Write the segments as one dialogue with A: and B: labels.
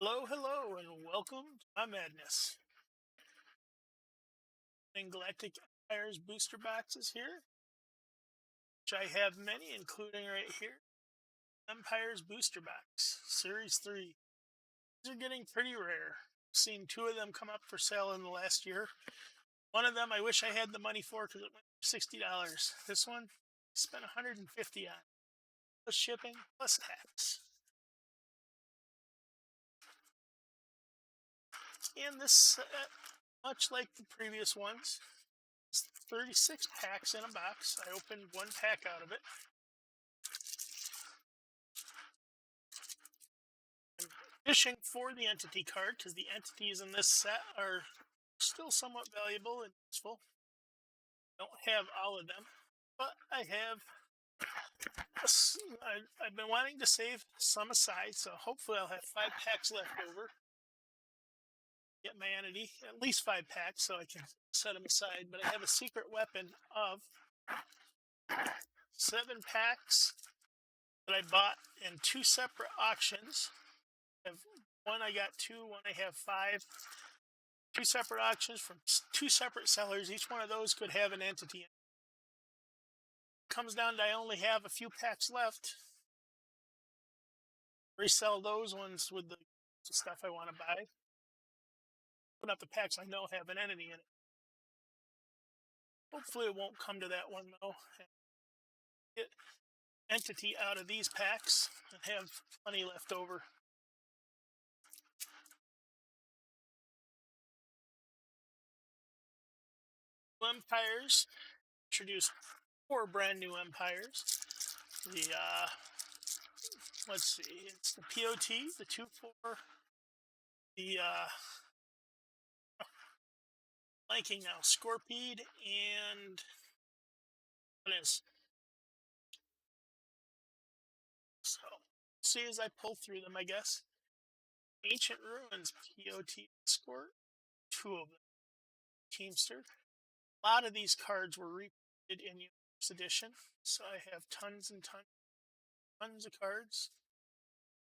A: Hello, hello, and welcome to my madness. In Galactic Empire's booster boxes here, which I have many, including right here, Empire's booster box, Series 3. These are getting pretty rare. Seen two of them come up for sale in the last year. One of them I wish I had the money for because it went for $60. This one, I spent 150 on, plus shipping, plus tax. And this set, much like the previous ones, 36 packs in a box. I opened one pack out of it. I'm fishing for the entity card because the entities in this set are still somewhat valuable and useful. Don't have all of them, but I have. I've been wanting to save some aside, so hopefully I'll have 5 packs left over. Get my entity, at least 5 packs, so I can set them aside. But I have a secret weapon of 7 packs that I bought in 2 separate auctions. One I got 2, one I have 5. 2 separate auctions from 2 separate sellers. Each one of those could have an entity. It comes down to I only have a few packs left. Resell those ones with the stuff I want to buy. Put up the packs I know have an entity in it. Hopefully it won't come to that one though. Get entity out of these packs and have plenty left over. Empires introduce 4 brand new empires. The let's see, it's the POT, the 2-4, the blanking now, Scorpede, and what is so see as I pull through them, I guess. Ancient Ruins POT Escort, 2 of them. Teamster. A lot of these cards were reprinted in Universe Edition, so I have tons and tons of cards.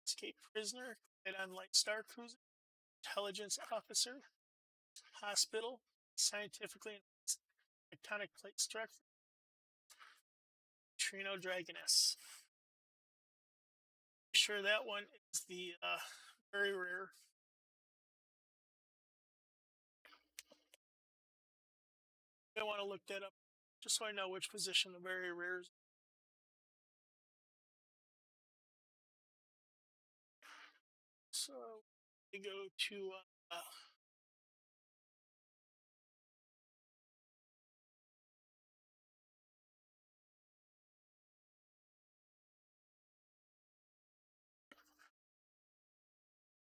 A: Escape Prisoner, on Light Star Cruiser, Intelligence Officer, Hospital, Scientifically Tectonic Plate Structure, Trino Dragoness. Sure, that one is the very rare. I want to look that up just so I know which position the very rare is. So we go to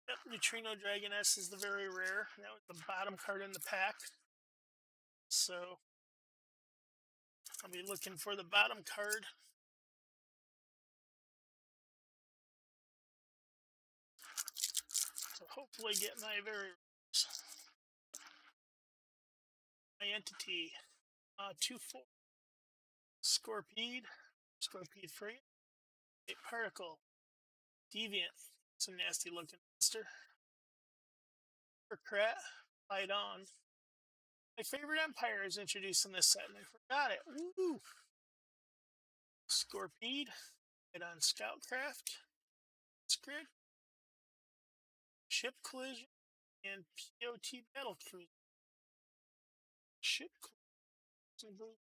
A: yep, Neutrino Dragoness is the very rare. That was the bottom card in the pack. So I'll be looking for the bottom card. So hopefully get my very my entity 2-4 Scorpede, Scorpede Free, a Particle, Deviant. It's a nasty looking monster. Krat, Light On. My favorite Empire is introduced in this set, and I forgot it. Woo! Scorpede, Light On Scoutcraft, Skrid, Ship Collision, and POT Battle Cruiser. Ship Collision.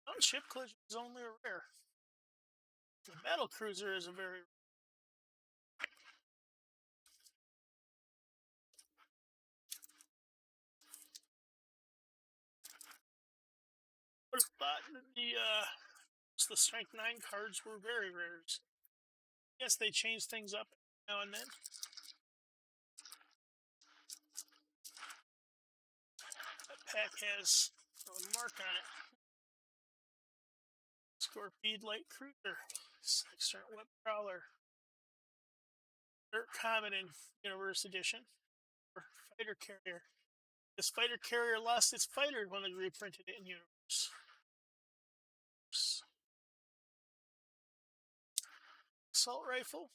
A: Oh, Ship Collision is only a rare. The Battle Cruiser is a very would have thought that the Strength 9 cards were very rares. Yes, they change things up now and then. That pack has a mark on it. Scorpede Light Cruiser, External Web Crawler, Dirt Comet in Universe Edition, or Fighter Carrier. This Fighter Carrier lost its fighter when they reprinted it in Universe. assault rifle,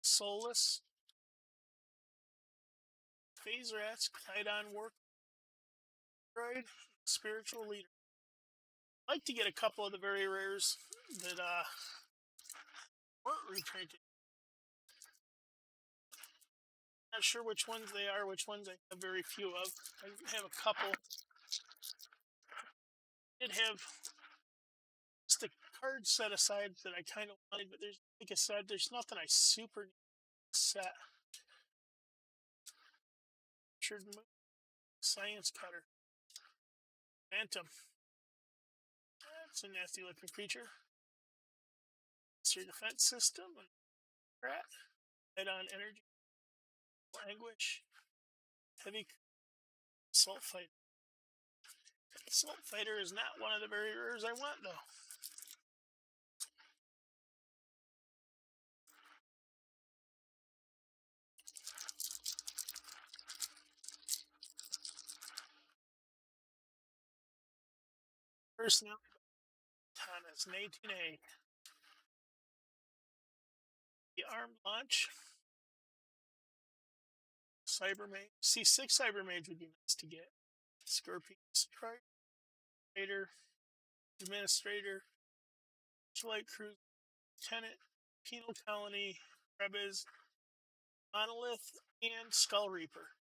A: soulless, phase rats, tied on work droid, spiritual leader. I'd like to get a couple of the very rares that weren't reprinted. Not sure which ones they are, which ones I have very few of. I have a couple. Did have just a card set aside that I kind of wanted, but there's, like I said, there's nothing I super need to set. Richard Science Cutter. Phantom. That's a nasty looking creature. It's your defense system. And rat. Head on energy. Anguish. Heavy assault fighter. Assault fighter is not one of the very rares I want, though. Personality. Thomas, an 18A. The armed launch. Cyber Mage. C6 Cyber Mage would be nice to get. Scorpion Strike. Trader. Administrator. Light Cruise. Lieutenant. Penal Colony. Rebez. Monolith. And Skull Reaper.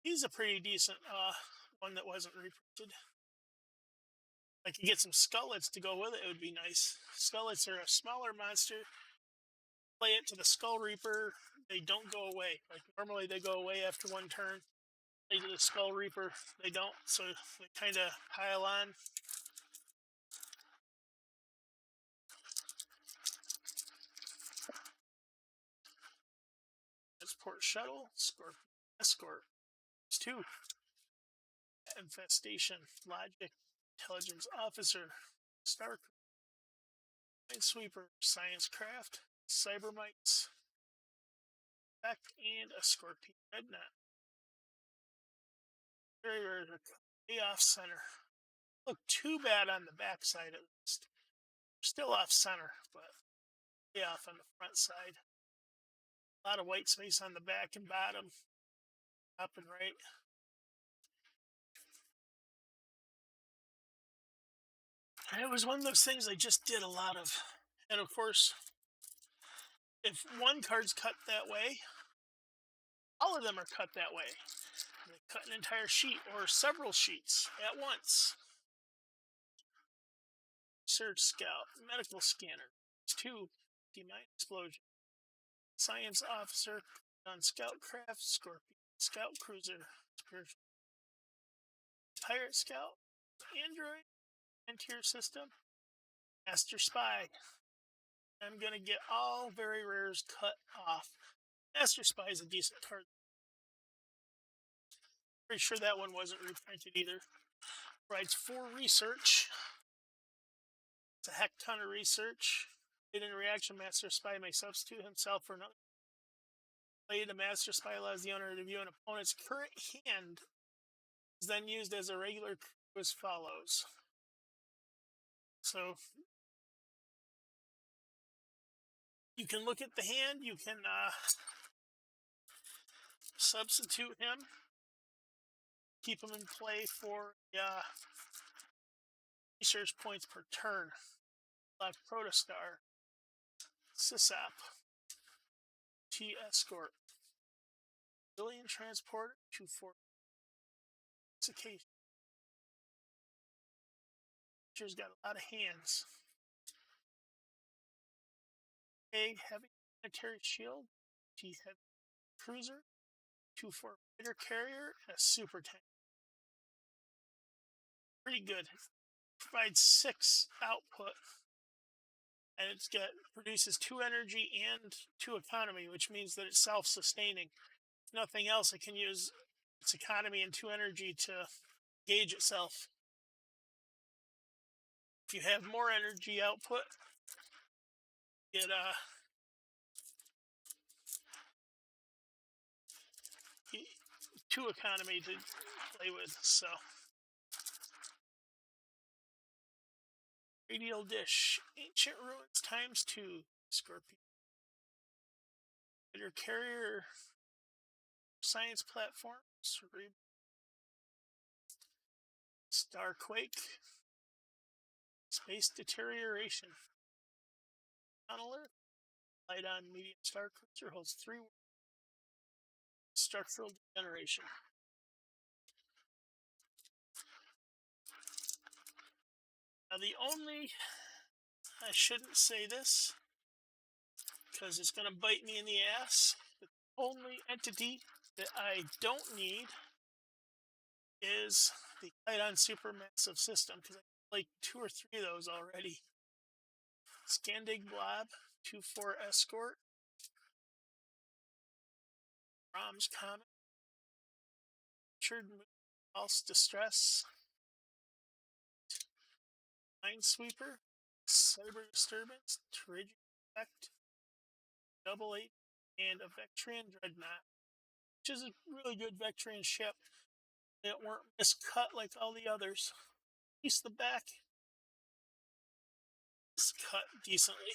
A: He's a pretty decent one that wasn't reprinted. I could get some Skullets to go with it. It would be nice. Skullets are a smaller monster. Play it to the Skull Reaper. They don't go away. Like normally they go away after one turn. Play to the Skull Reaper. They don't. So they kind of pile on. Transport Shuttle. Scorpion Escort. There's two. Infestation. Logic. Intelligence Officer. Stark. Minesweeper. Science Craft. Cybermites. And a Scorpion Dreadnought. Very rare. Way off center. Look too bad on the back side at least. Still off center, but way off on the front side. A lot of white space on the back and bottom. Up and right. And it was one of those things I just did a lot of. And of course, if one card's cut that way, all of them are cut that way. They cut an entire sheet or several sheets at once. Search Scout, Medical Scanner, 2, D-Mine Explosion, Science Officer, on Scout Craft, Scorpion, Scout Cruiser, Spiritual, Pirate Scout, Android, Frontier System, Master Spy. I'm gonna get all very rares cut off. Master Spy is a decent card. Pretty sure that one wasn't reprinted either. Writes 4 research. It's a heck ton of research. In a reaction, Master Spy may substitute himself for another. Play the Master Spy allows the owner to view an opponent's current hand. Is then used as a regular crew as follows. So you can look at the hand. You can substitute him. Keep him in play for research points per turn. Black Protostar. Sysap. T Escort. Alien Transporter. 2-4. Occasion. Creature's got a lot of hands. A heavy planetary shield. T heavy cruiser. 2-4 fighter carrier and a super tank. Pretty good. Provides 6 output. And it's got produces 2 energy and 2 economy, which means that it's self-sustaining. If nothing else, it can use its economy and 2 energy to gauge itself. If you have more energy output, it 2 economy to play with. So radial dish, ancient ruins ×2, Scorpion, Your carrier science platform, Starquake, space deterioration. On alert. Light on medium star cruiser holds three structural degeneration. Now, I shouldn't say this because it's going to bite me in the ass. The only entity that I don't need is the Light-on supermassive system because I have like 2 or 3 of those already. Scandig Blob, 2-4 Escort, Brahms Comet, Richard Pulse Distress, Minesweeper, Cyber Disturbance, Terrigic Effect, Double Eight, and a Vectran Dreadnought, which is a really good Vectran ship. That weren't miscut like all the others. At least the back is cut decently.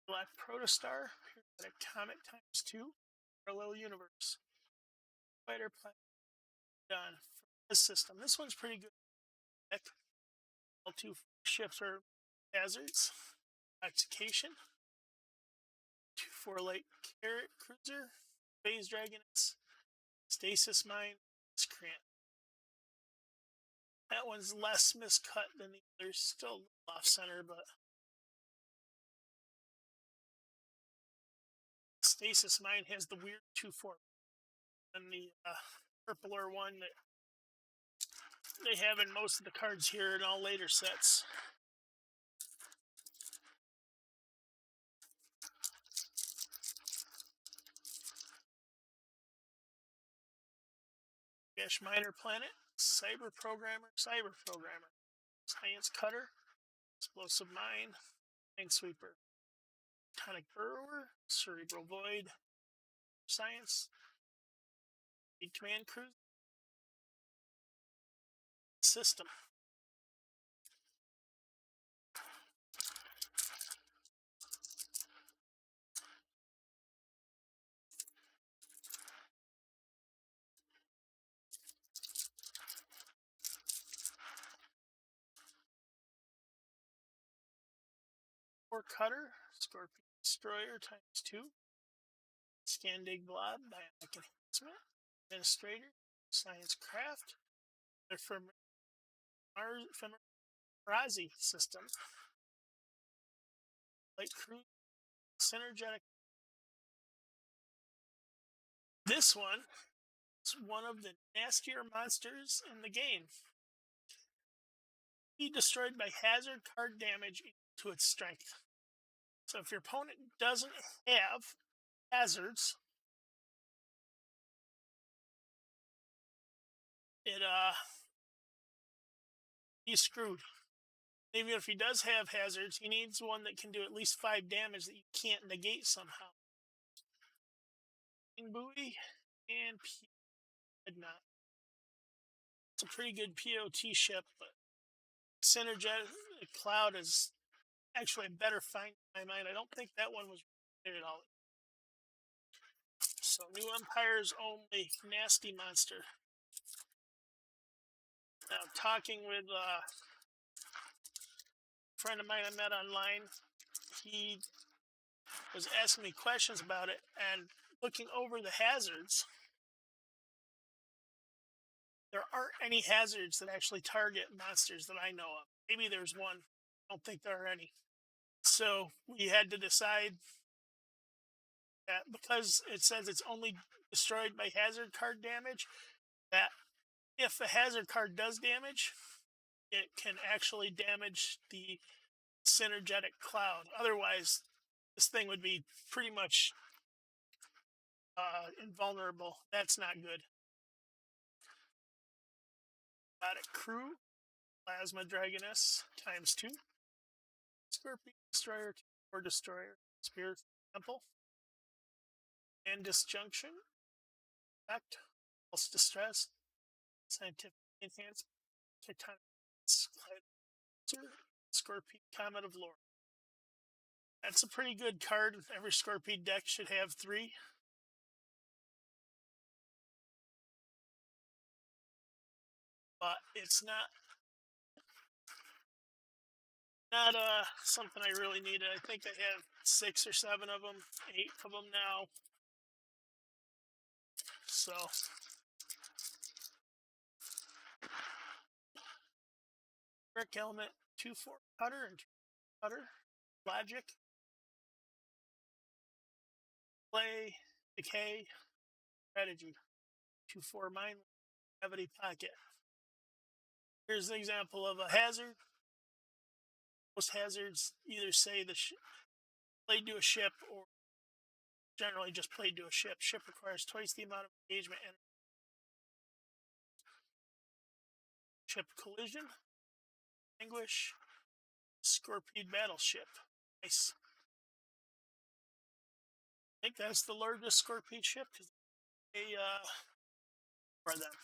A: Black Protostar, Periodic Comet ×2, Parallel Universe. Fighter Planet done for this system. This one's pretty good. All 2 ships are hazards. Intoxication. 2-4 Light Carrot Cruiser. Phase Dragoness. Stasis Mine. Miscreant. That one's less miscut than the others. Still a little off center, but Stasis Mine has the weird 2-4, and the purpler one that they have in most of the cards here in all later sets. Gash Minor Planet, Cyber Programmer, Science Cutter, Explosive Mine, Minesweeper, Tonic Burrower, Cerebral Void, Science, Command Cruise, System. Or Cutter, Scorpion Destroyer ×2, Scandig Blob, Bionic Enhancement, Administrator, Science Craft, Marazi System, Light Crew, Synergetic. This one is one of the nastier monsters in the game. Be destroyed by hazard card damage equal to its strength. So if your opponent doesn't have hazards, he's screwed. Even if he does have hazards, he needs one that can do at least 5 damage that you can't negate somehow. Buoy and Dreadnought. It's a pretty good POT ship, but Synergetic Cloud is actually a better find in my mind. I don't think that one was there at all. So New Empire's only nasty monster. Now, talking with a friend of mine I met online, he was asking me questions about it, and looking over the hazards, there aren't any hazards that actually target monsters that I know of. Maybe there's one. I don't think there are any. So we had to decide that because it says it's only destroyed by hazard card damage, that if a hazard card does damage, it can actually damage the Synergetic Cloud. Otherwise, this thing would be pretty much invulnerable. That's not good. Got a crew, Plasma Dragoness times 2. Scorpion Destroyer or Destroyer. Spirit Temple. And Disjunction. Effect. Pulse Distress. Scientific Enhancement. Tectonic Scorpion Comet of Lore. That's a pretty good card. Every Scorpion deck should have 3. But it's not something I really needed. I think I have 6 or 7 of them, 8 of them now. So Brick Element, 2/4 cutter and 2 cutter. Logic. Play, Decay, Strategy. 2/4 Mind, Gravity Pocket. Here's an example of a hazard. Most hazards either say played to a ship or generally just played to a ship. Ship requires twice the amount of engagement and ship collision. Anguish. Scorpion Battleship. Nice. I think that's the largest Scorpion ship because they are them.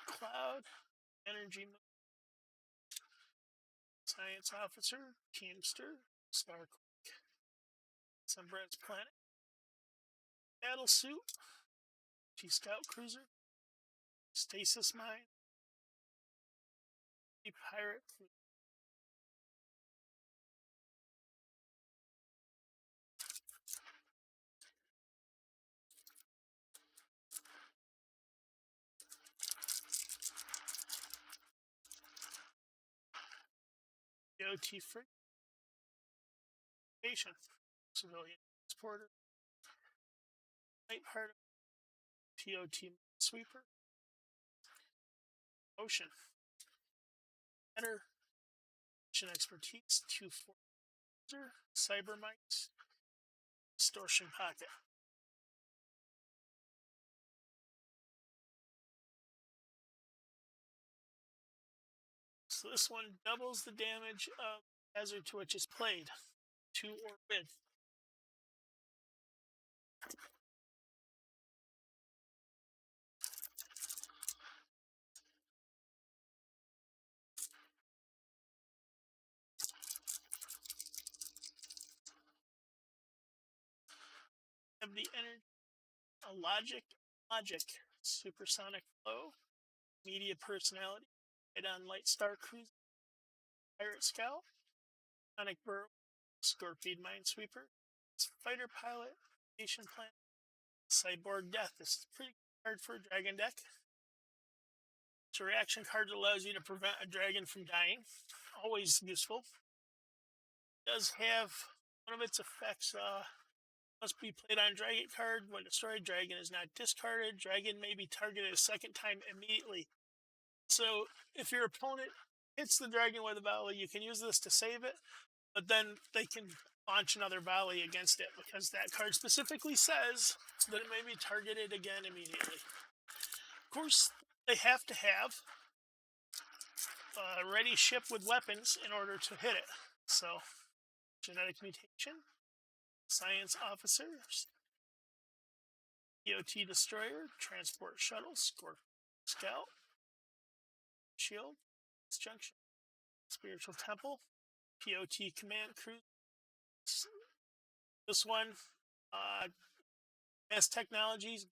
A: Cloud, Energy, Science Officer, Teamster, Starquake, Sunbread's Planet, Battle Suit, Scout Cruiser, Stasis Mine, Pirate Cruiser. DOT Free, Station, Civilian Transporter, Night Part of TOT Sweeper, Ocean, Enter, Ocean Expertise, 2/4 Cyber Mites, Distortion Pocket. So this one doubles the damage of hazard to which is played, 2 or with. Have the energy, a logic, supersonic flow, media personality, Head on Light Star Cruiser, Pirate Scout, Sonic Burrow, Scorpion Minesweeper, Fighter Pilot, Nation Plan, Cyborg Death. This is pretty hard for a dragon deck. It's a reaction card that allows you to prevent a dragon from dying. Always useful. It does have one of its effects must be played on dragon card. When destroyed, dragon is not discarded. Dragon may be targeted a second time immediately. So if your opponent hits the dragon with a volley, you can use this to save it, but then they can launch another volley against it because that card specifically says that it may be targeted again immediately. Of course, they have to have a ready ship with weapons in order to hit it. So, Genetic Mutation, Science Officers, EOT Destroyer, Transport Shuttle, Scout, Shield, Disjunction, Spiritual Temple, POT Command Crew. This one has technologies,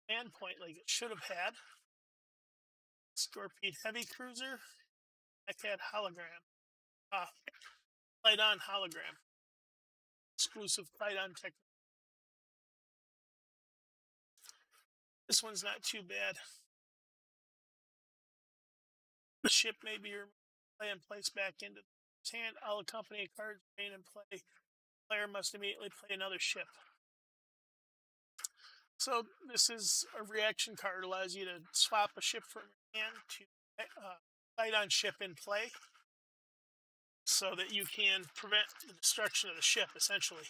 A: command point like it should have had. Scorpion Heavy Cruiser, Ecad Hologram, Light-On Hologram, exclusive Light-On tech. This one's not too bad. The ship may be play and placed back into his hand. I'll accompany a card remain in play. Player must immediately play another ship. So this is a reaction card. Allows you to swap a ship from your hand to Light-On ship in play. so that you can prevent the destruction of the ship, essentially.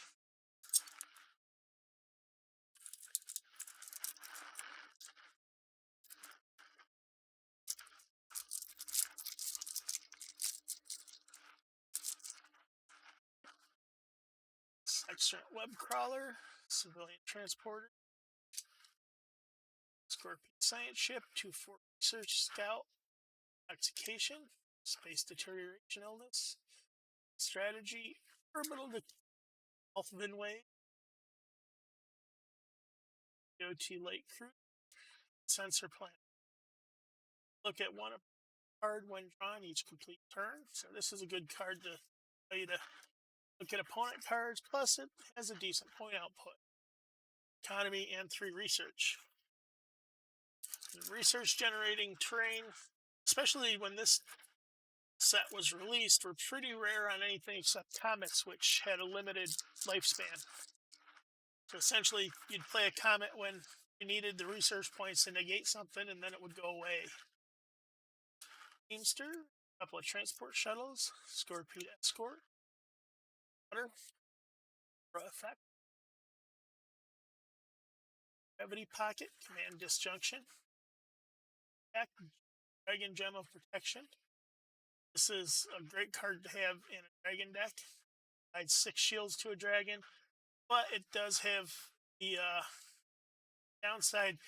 A: Extra web crawler, civilian transporter, Scorpion science ship, 2-4 research scout, intoxication, space deterioration illness, strategy, orbital health Vinway, DOT light crew, sensor planet. Look at one card when drawn each complete turn. So this is a good card to tell you to look at opponent cards. Plus, it has a decent point output, economy, and 3 research. Research generating terrain, especially when this set was released, were pretty rare on anything except comets, which had a limited lifespan. So essentially, you'd play a comet when you needed the research points to negate something, and then it would go away. Teamster, a couple of transport shuttles, Scorpion escort, water, effect, gravity pocket, command disjunction, deck, dragon gem of protection. This is a great card to have in a dragon deck. Adds 6 shields to a dragon, but it does have the downside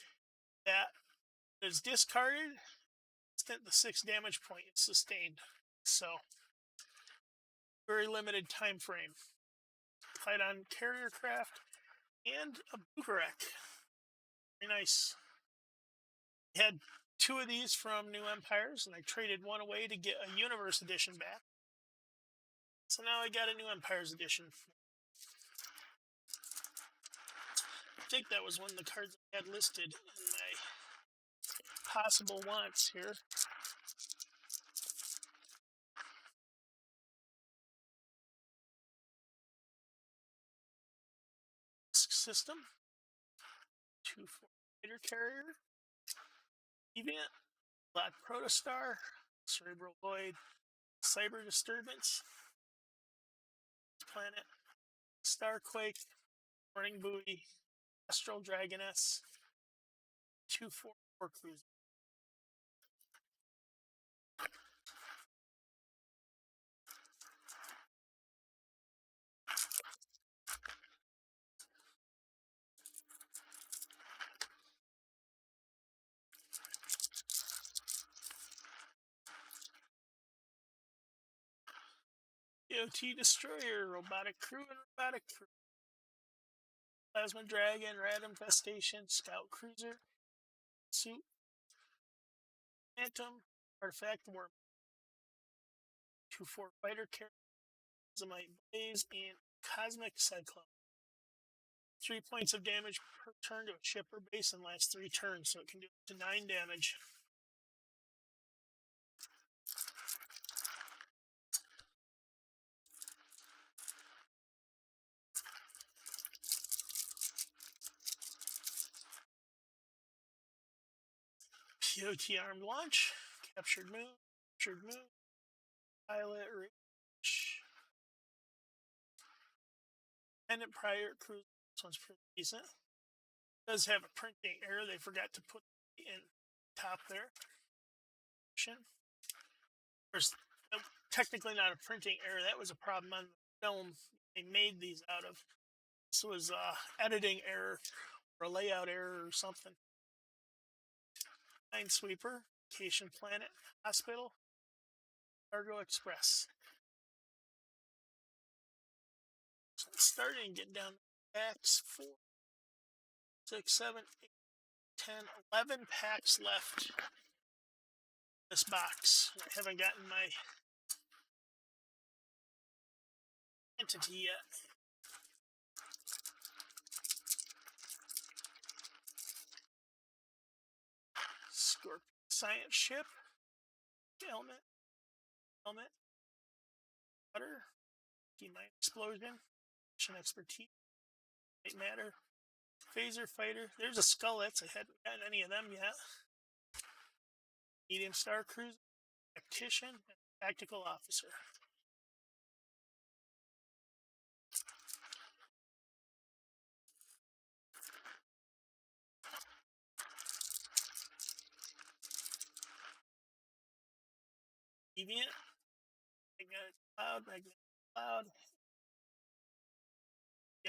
A: that it is discarded instant the 6 damage point is sustained. So very limited time frame. Fight on carrier craft and a Bukarek. Very nice. I had 2 of these from New Empires, and I traded one away to get a Universe Edition back. So now I got a New Empires Edition. I think that was one of the cards I had listed in my possible wants here. System, 2-4 fighter carrier, Event, Black Protostar, Cerebral Void, Cyber Disturbance, Planet, Starquake, Morning Buoy, Astral Dragoness, 2-4 War Cruiser. DOT Destroyer, Robotic Crew, and Robotic Crew. Plasma Dragon, Rat Infestation, Scout Cruiser, Suit, Phantom, Artifact Worm, 2-4 Fighter Carrier, Zomite Blaze, and Cosmic Cyclone. 3 points of damage per turn to a ship or base and lasts 3 turns, so it can do up to 9 damage. POT armed launch, captured moon, pilot reach, pendant prior cruise. This one's pretty decent. It does have a printing error. They forgot to put in top there. There's technically not a printing error. That was a problem on the film they made these out of. This was editing error or a layout error or something. Minesweeper, Vacation Planet, Hospital, Cargo Express. So I'm starting to get down to packs 4, 6, 7, 8, 10, 11 packs left. This box. I haven't gotten my entity yet. Scorpion science ship, helmet, cutter, mine explosion, mission expertise, white matter, phaser fighter. There's a Skullets. I hadn't gotten any of them yet. Medium star cruiser, tactician, and tactical officer. Deviant, Magnetic Cloud,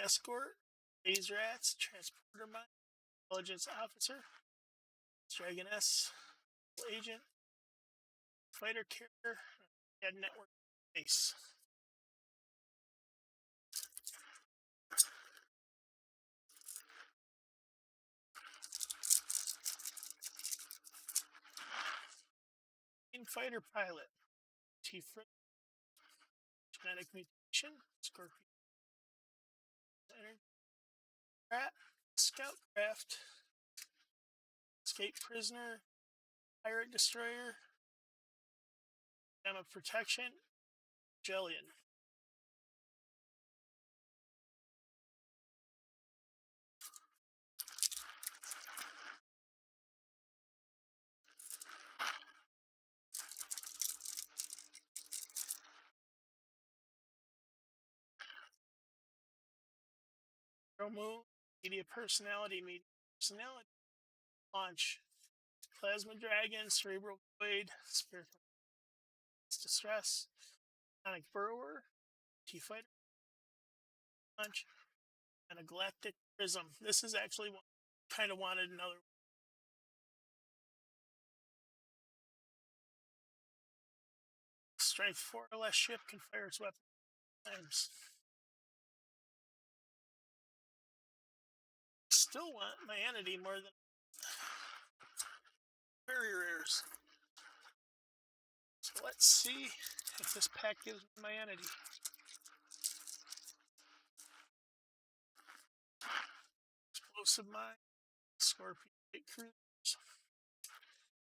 A: Escort, Phase Rats, Transporter Mine, Intelligence Officer, Dragoness, Agent, Fighter Carrier, and Network Base. Fighter Pilot, T-Frit, Genetic Mutation, Scorpion, Rat, Scout Craft, Escape Prisoner, Pirate Destroyer, Gem of Protection, Jellian. Promo, media personality, launch, Plasma Dragon, Cerebral Void, Spiritual Distress, Sonic Burrower, T-Fighter, launch, and a Galactic Prism. This is actually one kind of wanted another. Strength 4 or less ship can fire its weapon times. Still want my entity more than very rares. So let's see if this pack gives me my entity. Explosive Mine, Scorpion Light Cruisers,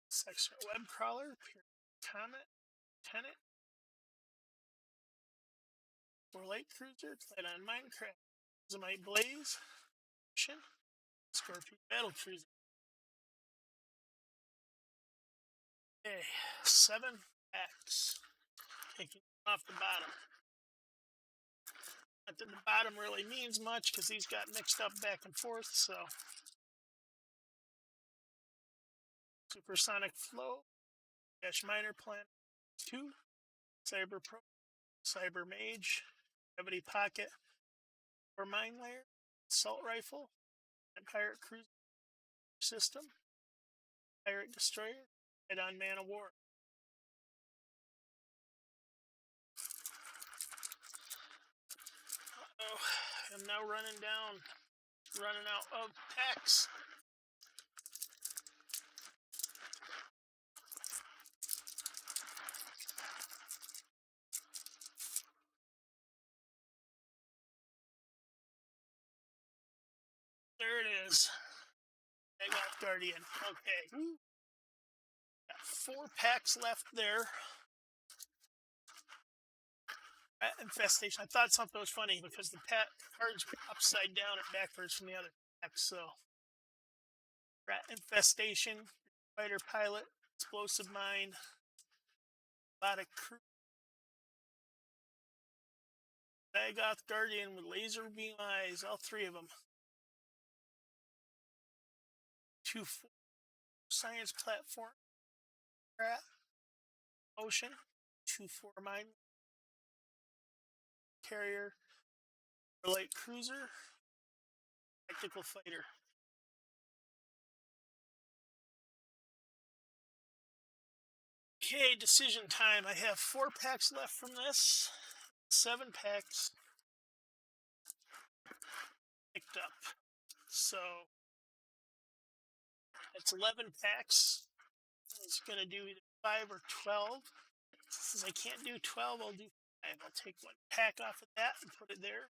A: Section Web Crawler, Comet, Tenet, or Light Cruiser, played on Minecraft, Zomite Blaze, Scorpion Battle Cruiser. Okay, 7 packs. Taking off the bottom. Not that the bottom really means much because these got mixed up back and forth, so. Supersonic Flow, Dash Miner Planet 2, Cyber Pro, Cyber Mage, Gravity Pocket, or Mine Layer, Assault Rifle, and Pirate Cruiser System, Pirate Destroyer, and on Man of War. Uh-oh, I'm now running out of packs. There it is. I got Guardian. Okay. Got 4 packs left there. Rat Infestation. I thought something was funny because the cards were upside down and backwards from the other packs. So, Rat Infestation, Fighter Pilot, Explosive Mine, Robotic Crew, Dagoth Guardian with laser beam eyes, all 3 of them. 2 Science Platform, Rat, Ocean, 2-4 Mine Carrier, Light Cruiser, Tactical Fighter. Okay, decision time. I have 4 packs left from this. 7 packs picked up. So that's 11 packs. It's going to do either 5 or 12. Since I can't do 12, I'll do 5. I'll take 1 pack off of that and put it there.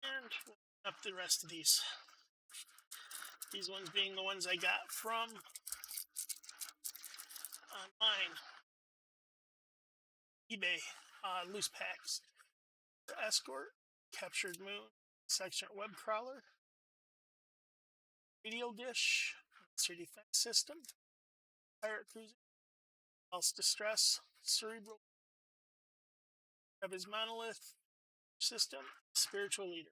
A: And we'll up the rest of these. These ones being the ones I got from online. eBay, loose packs. Escort, Captured Moon, Section Web Crawler, Radio Dish, Monster Defense System, Pirate Cruiser, False Distress, Cerebral, Reb's Monolith System, Spiritual Leader.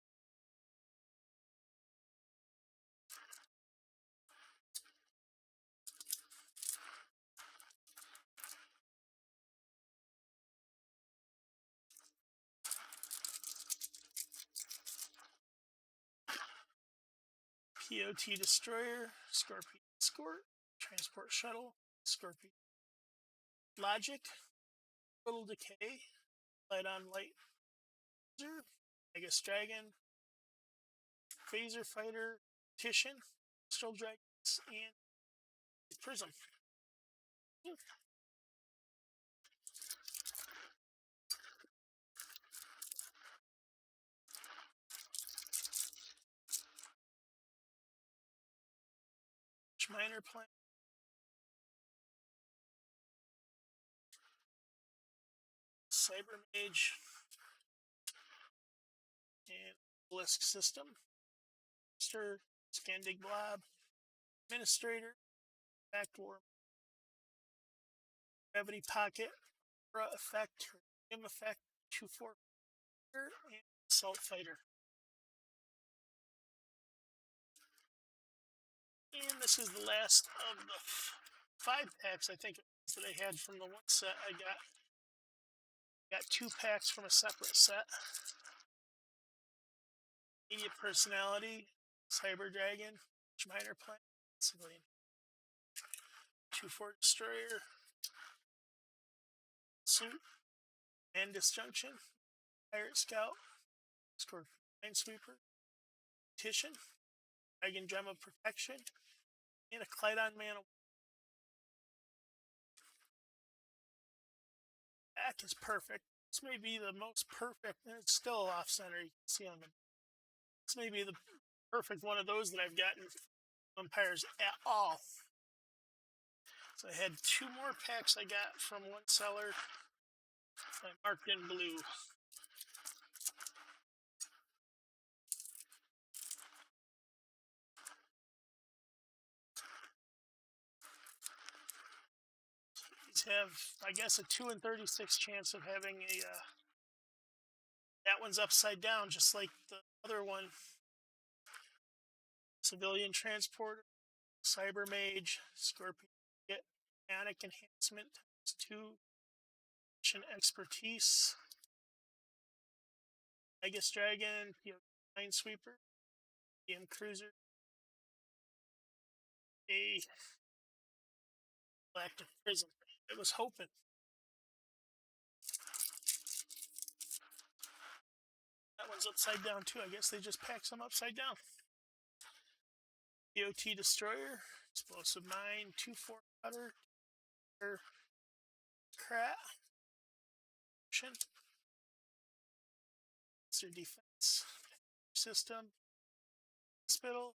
A: POT Destroyer, Scorpion Escort, Transport Shuttle, Scorpion Logic, Little Decay, Light on Light Laser, Megas Dragon, Phaser Fighter, Titian, Astral Dragons, and Prism. Minor Planet, Cyber Mage, and Obelisk System, Stir, Scandig Blob, Administrator, Backdoor, Gravity Pocket, Aura Effect, Gem Effect, 2/4, and Assault Fighter. And this is the last of the 5 packs, I think, that I had from the one set I got 2 packs from a separate set. Media Personality, Cyber Dragon, Minor Planet, Civilian, 2/4 Destroyer, Suit, and Disjunction, Pirate Scout, Scorpion Minesweeper, Titian, Dragon Gem of Protection, and a Clydon Man. Back is perfect. This may be the most perfect, and it's still off center. You can see on the. This may be the perfect one of those that I've gotten umpires at all. So I had 2 more packs I got from one seller. I marked in blue. These have, I guess, a 2 in 36 chance of having a. That one's upside down, just like the other one. Civilian Transporter, Cyber Mage, Scorpion, Panic Enhancement, 2, Mission Expertise, Megas Dragon, Minesweeper, DM Cruiser, a Galactic Prism. I was hoping. That one's upside down too. I guess they just packed some upside down. POT Destroyer, Explosive Mine, 2/4 Cutter, Crat, Monster Defense System, Hospital,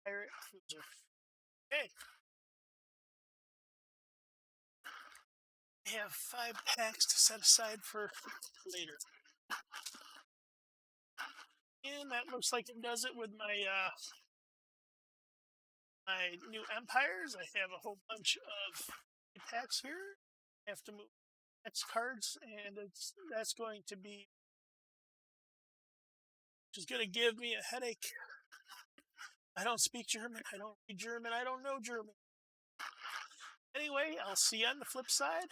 A: Pirate Cruiser. Okay. I have 5 packs to set aside for later. And that looks like it does it with my my new empires. I have a whole bunch of packs here. I have to move X cards, and that's going to be just going to give me a headache. I don't speak German. I don't read German. I don't know German. Anyway, I'll see you on the flip side.